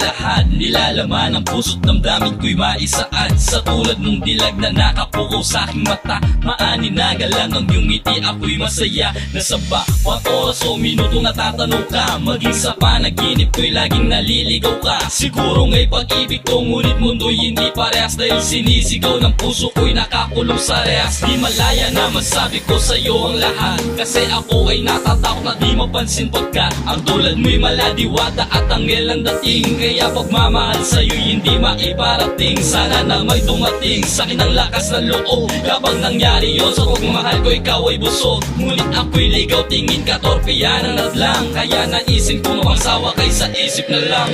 lahat. Nilalaman ang puso't damdamin ko'y maisaad. Sa tulad nung dilag na nakapukaw sa aking mata, maaninag lang ang iyong ngiti, ako'y masaya. Nasa bawat oras o minuto natatanong ka, maging sa panaginip ko'y laging naliligaw ka. Siguro nga'y pag-ibig ko, ngunit mundo'y hindi parehas, dahil sinisigaw ng puso ko'y nakakulong sa rehas. Di malaya na masabi ko sa'yo ang lahat, kasi ako ay natatakot na di mapansin pagkat ang tulad mo'y maladiwata at anghel ang dating. Kaya pagmamahal sa'yo'y hindi maiparating. Sana na may dumating sa'kin ang lakas ng loob kapag nangyari yun. Sa pagmamahal ko ikaw ay busog, ngunit ako'y ligaw, tingin ka torpeya ng nadlang. Kaya naisin ko magsawa kaysa isip na lang.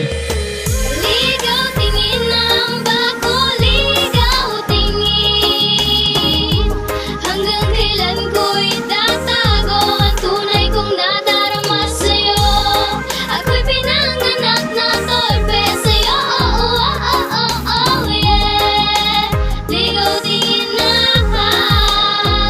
Ligaw tingin ng bago, ligaw tingin. Hanggang kailan ko'y tatago ang tunay kong nadarama sa'yo. Ako'y pinanganak na torpe sa'yo. Oh, yeah. Ligaw tingin na,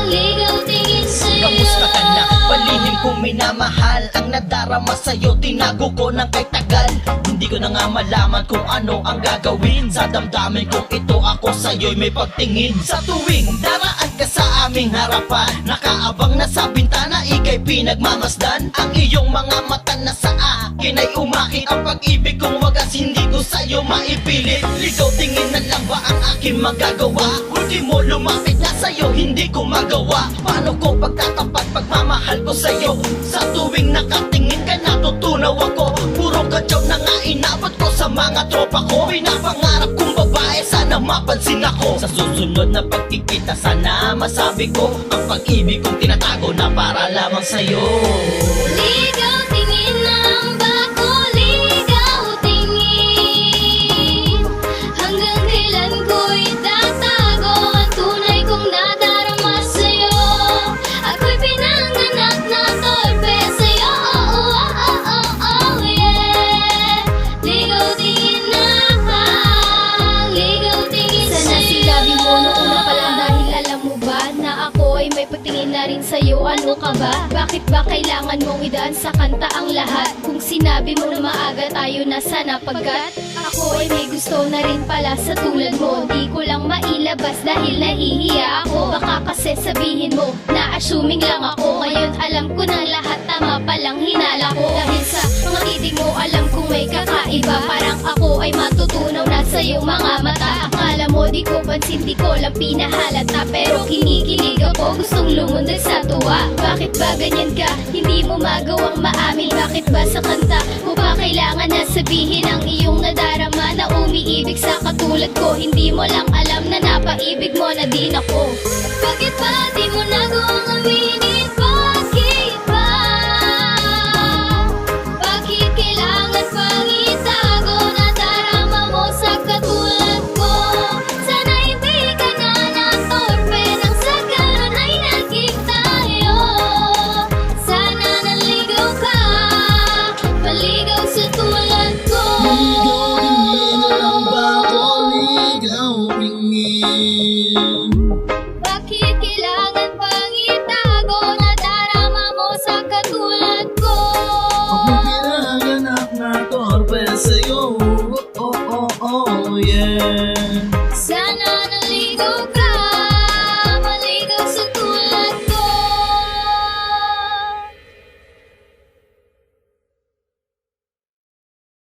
ligaw tingin sa'yo. Kamusta ka na? Palihim kong minamahal ang nadarama sa'yo, tinago ko ng kay tagal. Hindi ko na nga malaman kung ano ang gagawin. Sa damdamin kong ito ako sa'yo'y may pagtingin. Sa tuwing daraan ka sa aming harapan, nakaabang na sa bintana, ika'y pinagmamasdan. Ang iyong mga mata na sa akin ay umakit. Ang pag-ibig kong wagas hindi ko sa'yo maipilit. Ligaw tingin na lang ba ang aking magagawa? Ultimo lumapit na sa'yo, hindi ko magawa. Paano ko pagtatapat pagmamahal ko sa'yo? Sa tuwing nakatingin ka natutunaw ako. Puro kadyaw na nga inabot ko sa mga tropa ko. Pinapangarap kong babae, sana mapansin ako. Sa susunod na pagkikita, sana masabi ko ang pag-ibig kong tinatago na para lamang sa'yo. Ligaw tingin ng bago, ligaw tingin. Hanggang kailan ko'y tatago ang tunay kong nadarama sa'yo. Ako'y pinanganak na torpe sa'yo. Oh, yeah. Ligaw tingin na, ligaw tingin sa'yo. Sana sinabi mo noong una pa lang, dahil alam mo ba na ako ay may pagtingin na rin sa'yo. Ano ka ba? Bakit ba kailangan mong idaan sa kanta ang lahat? Kung sinabi mo na maaga tayo na sana, pagkat ako ay may gusto na rin pala sa tulad mo. Di ko lang mailabas dahil nahihiya ako. Baka kasi sabihin mo na assuming lang ako. Ngayon alam ko na lahat, tama palang hinala ko. Dahil sa mga titig mo alam kong may kakaiba. Parang ako ay matutunaw na sa iyong mga mata. Akala mo di ko pansin, di ko lang pinahalata, pero kinikilig ako, gustong lumundag sa tuwa. Bakit ba ganyan ka? Hindi mo magawang maamin. Bakit ba sa kanta mo ba kailangan na sabihin ang iyong nadarama, na umiibig sa katulad ko? Hindi mo lang alam na napaibig mo na din ako. Bakit ba di mo nagawang aminin? Bakit ba? Bakit kailangan pang itago na darama mo sa katulad ko? Sana hindi ka na ng torpe nang sa ganun ay naging tayo. Sana naligaw ka, maligaw sa tulad ko. Ligaw tingin na lang ba o ligaw tingin?